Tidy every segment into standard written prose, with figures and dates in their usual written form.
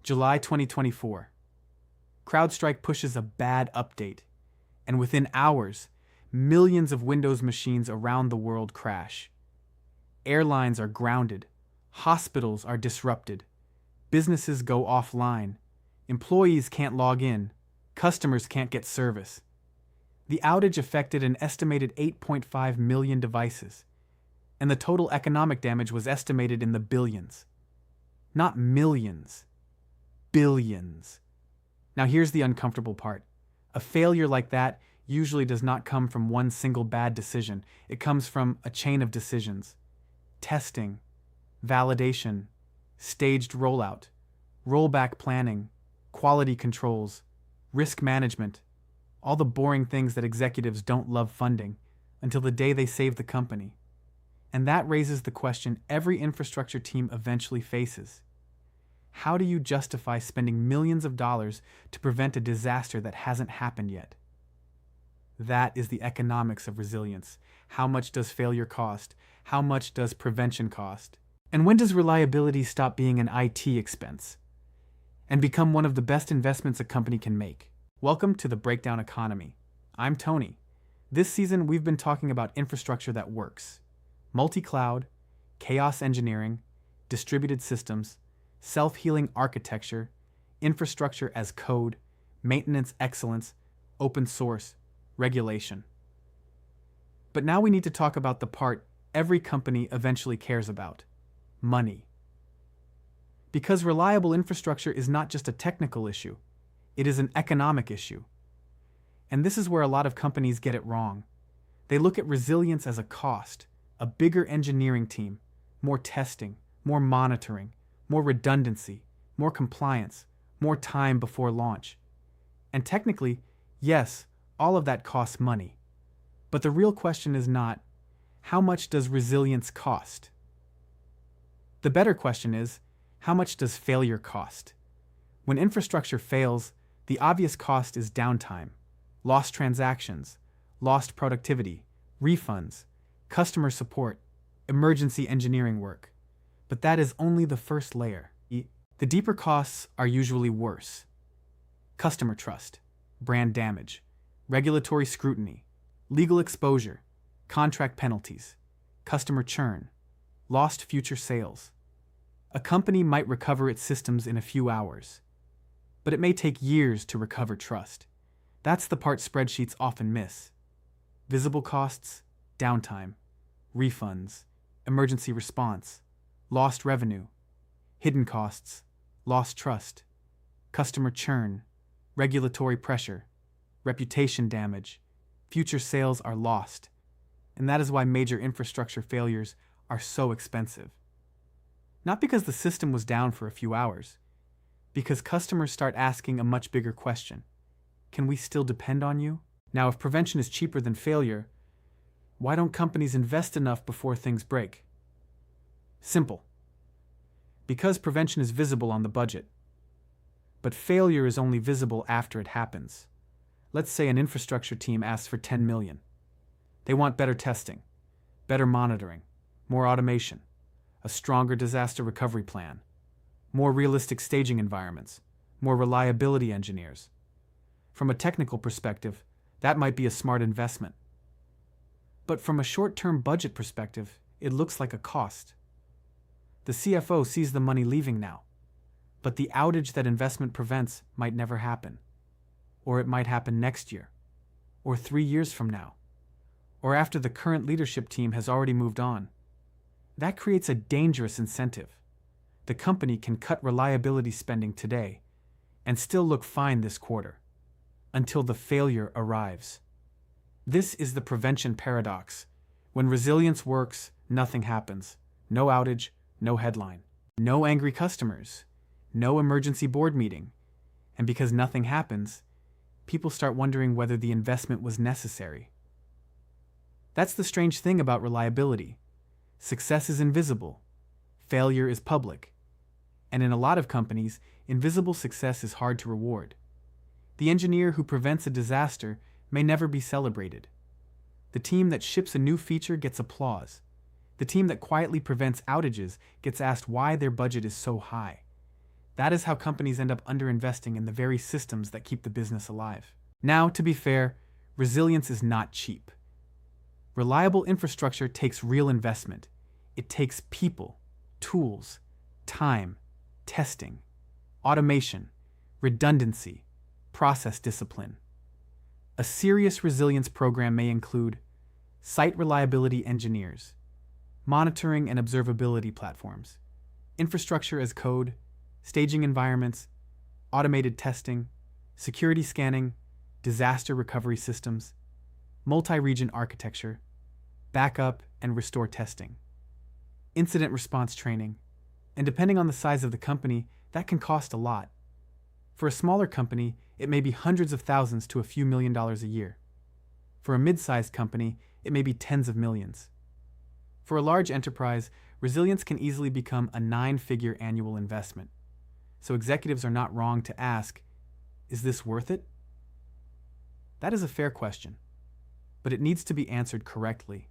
July 2024. CrowdStrike pushes a bad update, and within hours, millions of Windows machines around the world crash. Airlines are grounded, hospitals are disrupted, businesses go offline, employees can't log in, customers can't get service. The outage affected an estimated 8.5 million devices, and the total economic damage was estimated in the billions. Not millions, billions. Now here's the uncomfortable part. A failure like that usually does not come from one single bad decision. It comes from a chain of decisions. Testing, validation, staged rollout, rollback planning, quality controls, risk management, all the boring things that executives don't love funding until the day they save the company. And that raises the question every infrastructure team eventually faces. How do you justify spending millions of dollars to prevent a disaster that hasn't happened yet? That is the economics of resilience. How much does failure cost? How much does prevention cost? And when does reliability stop being an IT expense and become one of the best investments a company can make? Welcome to the Breakdown Economy. I'm Tony. This season, we've been talking about infrastructure that works. Multi-cloud, chaos engineering, distributed systems, self-healing architecture, infrastructure as code, maintenance excellence, open source, regulation. But now we need to talk about the part every company eventually cares about: money. Because reliable infrastructure is not just a technical issue, it is an economic issue. And this is where a lot of companies get it wrong. They look at resilience as a cost, a bigger engineering team, more testing, more monitoring, more redundancy, more compliance, more time before launch. And technically, yes, all of that costs money. But the real question is not, how much does resilience cost? The better question is, how much does failure cost? When infrastructure fails, the obvious cost is downtime, lost transactions, lost productivity, refunds, customer support, emergency engineering work. But that is only the first layer. The deeper costs are usually worse. Customer trust, brand damage, regulatory scrutiny, legal exposure, contract penalties, customer churn, lost future sales. A company might recover its systems in a few hours, but it may take years to recover trust. That's the part spreadsheets often miss. Visible costs, downtime, refunds, emergency response, lost revenue, hidden costs, lost trust, customer churn, regulatory pressure, reputation damage, future sales are lost. And that is why major infrastructure failures are so expensive. Not because the system was down for a few hours, because customers start asking a much bigger question. Can we still depend on you? Now, if prevention is cheaper than failure, why don't companies invest enough before things break? Simple. Because prevention is visible on the budget. But failure is only visible after it happens. Let's say an infrastructure team asks for 10 million. They want better testing, better monitoring, more automation, a stronger disaster recovery plan, more realistic staging environments, more reliability engineers. From a technical perspective, that might be a smart investment. But from a short-term budget perspective, it looks like a cost. The CFO sees the money leaving now, but the outage that investment prevents might never happen. Or it might happen next year, or 3 years from now, or after the current leadership team has already moved on. That creates a dangerous incentive. The company can cut reliability spending today and still look fine this quarter, until the failure arrives. This is the prevention paradox. When resilience works, nothing happens. No outage, no headline, no angry customers, no emergency board meeting. And because nothing happens, people start wondering whether the investment was necessary. That's the strange thing about reliability. Success is invisible. Failure is public. And in a lot of companies, invisible success is hard to reward. The engineer who prevents a disaster may never be celebrated. The team that ships a new feature gets applause. The team that quietly prevents outages gets asked why their budget is so high. That is how companies end up underinvesting in the very systems that keep the business alive. Now, to be fair, resilience is not cheap. Reliable infrastructure takes real investment. It takes people, tools, time, testing, automation, redundancy, process discipline. A serious resilience program may include site reliability engineers, monitoring and observability platforms, infrastructure as code, staging environments, automated testing, security scanning, disaster recovery systems, multi-region architecture, backup and restore testing, incident response training, and depending on the size of the company, that can cost a lot. For a smaller company, it may be hundreds of thousands to a few $1,000,000 a year. For a mid-sized company, it may be tens of millions. For a large enterprise, resilience can easily become a 9-figure annual investment. So executives are not wrong to ask, is this worth it? That is a fair question, but it needs to be answered correctly.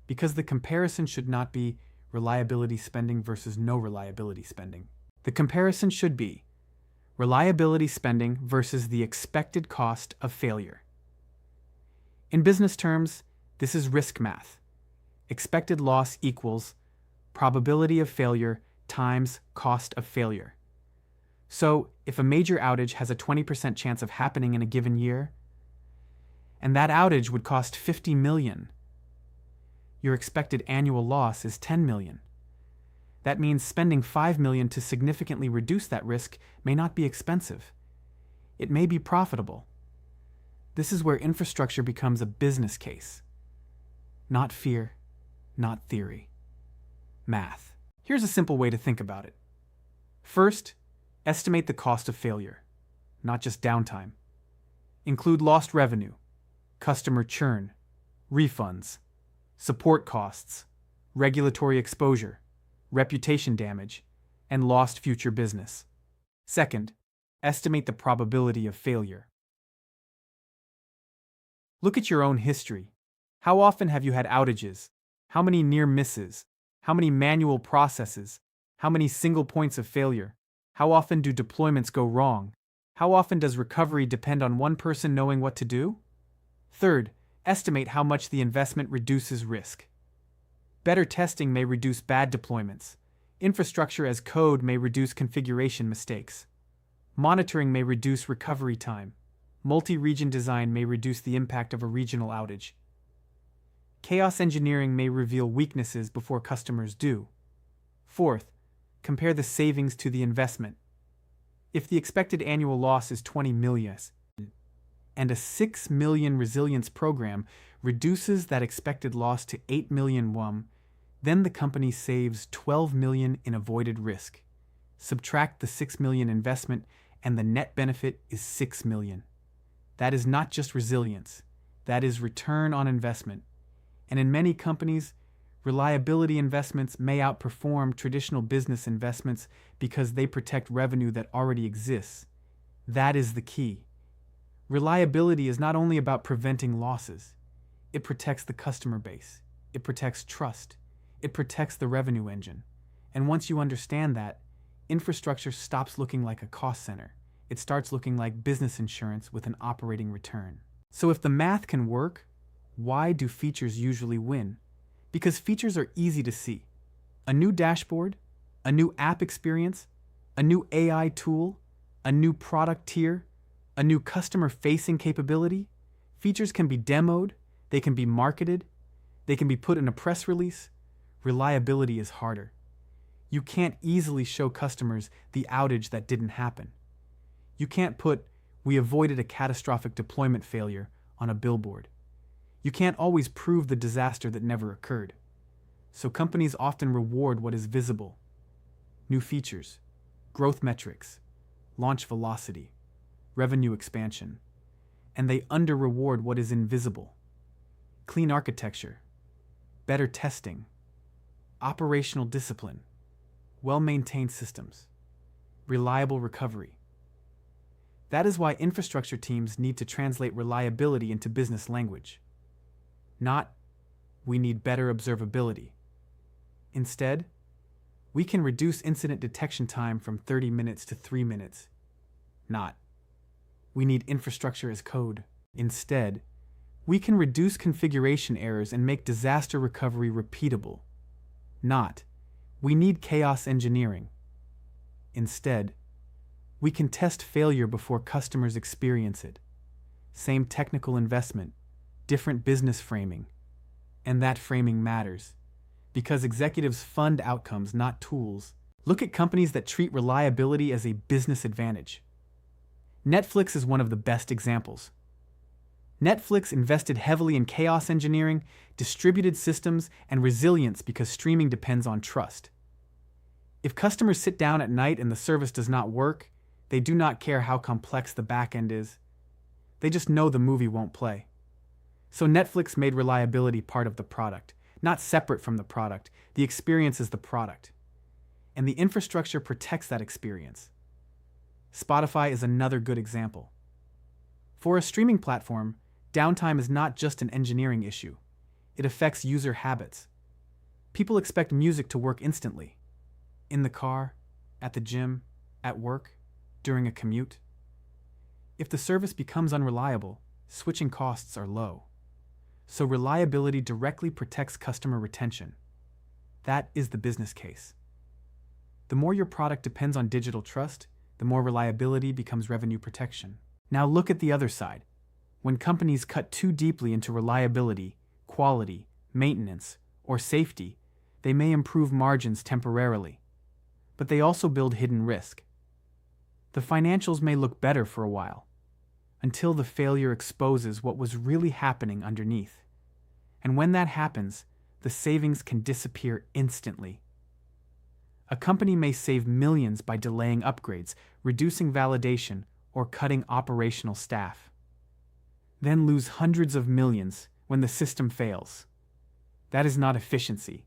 Because the comparison should not be reliability spending versus no reliability spending. The comparison should be reliability spending versus the expected cost of failure. In business terms, this is risk math. Expected loss equals probability of failure times cost of failure. So, if a major outage has a 20% chance of happening in a given year, and that outage would cost $50 million, your expected annual loss is $10 million. That means spending $5 million to significantly reduce that risk may not be expensive. It may be profitable. This is where infrastructure becomes a business case. Not fear, not theory. Math. Here's a simple way to think about it. First, estimate the cost of failure, not just downtime. Include lost revenue, customer churn, refunds, support costs, regulatory exposure, reputation damage, and lost future business. Second, estimate the probability of failure. Look at your own history. How often have you had outages? How many near misses? How many manual processes? How many single points of failure? How often do deployments go wrong? How often does recovery depend on one person knowing what to do? Third, estimate how much the investment reduces risk. Better testing may reduce bad deployments. Infrastructure as code may reduce configuration mistakes. Monitoring may reduce recovery time. Multi-region design may reduce the impact of a regional outage. Chaos engineering may reveal weaknesses before customers do. Fourth, compare the savings to the investment. If the expected annual loss is 20 million, and a 6 million resilience program reduces that expected loss to 8 million won, then the company saves 12 million in avoided risk. Subtract the 6 million investment and the net benefit is 6 million. That is not just resilience, that is return on investment. And in many companies, reliability investments may outperform traditional business investments because they protect revenue that already exists. That is the key. Reliability is not only about preventing losses. It protects the customer base. It protects trust. It protects the revenue engine. And once you understand that, infrastructure stops looking like a cost center. It starts looking like business insurance with an operating return. So if the math can work, why do features usually win? Because features are easy to see. A new dashboard, a new app experience, a new AI tool, a new product tier, a new customer-facing capability. Features can be demoed, they can be marketed, they can be put in a press release. Reliability is harder. You can't easily show customers the outage that didn't happen. You can't put, "We avoided a catastrophic deployment failure," on a billboard. You can't always prove the disaster that never occurred. So companies often reward what is visible. New features, growth metrics, launch velocity, revenue expansion, and they under-reward what is invisible. Clean architecture, better testing, operational discipline, well-maintained systems, reliable recovery. That is why infrastructure teams need to translate reliability into business language. Not, "We need better observability." Instead, We can reduce incident detection time from 30 minutes to 3 minutes. Not. We need infrastructure as code. Instead, we can reduce configuration errors and make disaster recovery repeatable. Not. We need chaos engineering. Instead, we can test failure before customers experience it. Same technical investment, different business framing. And that framing matters, because executives fund outcomes, not tools. Look at companies that treat reliability as a business advantage. Netflix is one of the best examples. Netflix invested heavily in chaos engineering, distributed systems, and resilience because streaming depends on trust. If customers sit down at night and the service does not work, they do not care how complex the backend is. They just know the movie won't play. So Netflix made reliability part of the product, not separate from the product. The experience is the product. And the infrastructure protects that experience. Spotify is another good example. For a streaming platform, downtime is not just an engineering issue. It affects user habits. People expect music to work instantly. In the car, at the gym, at work, during a commute. If the service becomes unreliable, switching costs are low. So reliability directly protects customer retention. That is the business case. The more your product depends on digital trust, the more reliability becomes revenue protection. Now look at the other side. When companies cut too deeply into reliability, quality, maintenance, or safety, they may improve margins temporarily. But they also build hidden risk. The financials may look better for a while, until the failure exposes what was really happening underneath. And when that happens, the savings can disappear instantly. A company may save millions by delaying upgrades, reducing validation, or cutting operational staff. Then lose hundreds of millions when the system fails. That is not efficiency.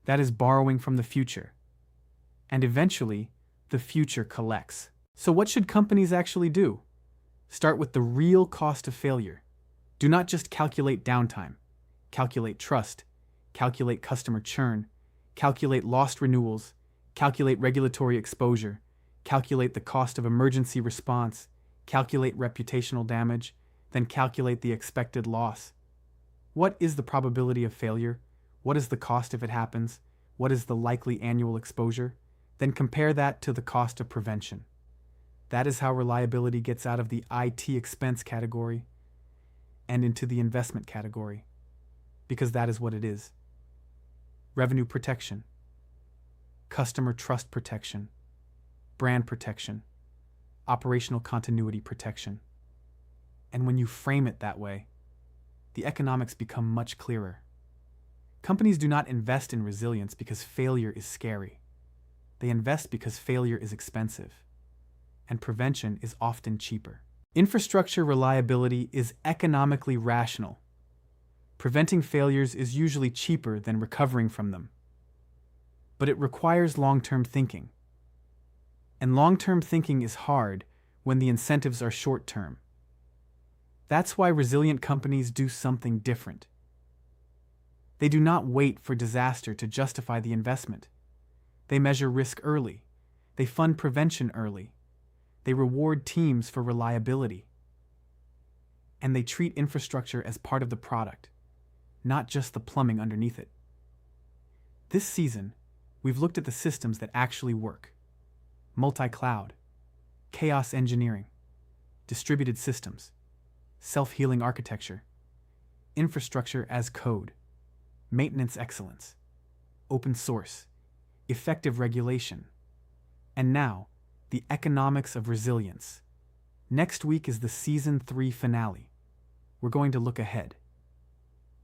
That is borrowing from the future. And eventually, the future collects. So what should companies actually do? Start with the real cost of failure. Do not just calculate downtime. Calculate trust. Calculate customer churn. Calculate lost renewals. Calculate regulatory exposure. Calculate the cost of emergency response. Calculate reputational damage. Then calculate the expected loss. What is the probability of failure? What is the cost if it happens? What is the likely annual exposure? Then compare that to the cost of prevention. That is how reliability gets out of the IT expense category and into the investment category, because that is what it is. Revenue protection, customer trust protection, brand protection, operational continuity protection. And when you frame it that way, the economics become much clearer. Companies do not invest in resilience because failure is scary. They invest because failure is expensive, and prevention is often cheaper. Infrastructure reliability is economically rational. Preventing failures is usually cheaper than recovering from them. But it requires long-term thinking. And long-term thinking is hard when the incentives are short-term. That's why resilient companies do something different. They do not wait for disaster to justify the investment. They measure risk early. They fund prevention early. They reward teams for reliability. And they treat infrastructure as part of the product, not just the plumbing underneath it. This season, we've looked at the systems that actually work. Multi-cloud, chaos engineering, distributed systems, self-healing architecture, infrastructure as code, maintenance excellence, open source, effective regulation, and now, the economics of resilience. Next week is the Season 3 finale. We're going to look ahead.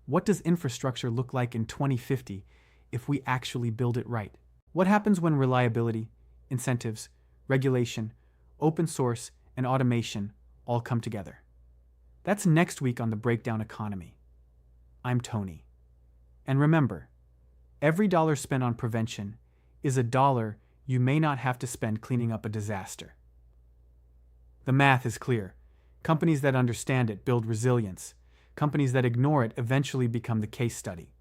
What does infrastructure look like in 2050 if we actually build it right? What happens when reliability, incentives, regulation, open source, and automation all come together? That's next week on the Breakdown Economy. I'm Tony. And remember, every dollar spent on prevention is a dollar you may not have to spend cleaning up a disaster. The math is clear. Companies that understand it build resilience. Companies that ignore it eventually become the case study.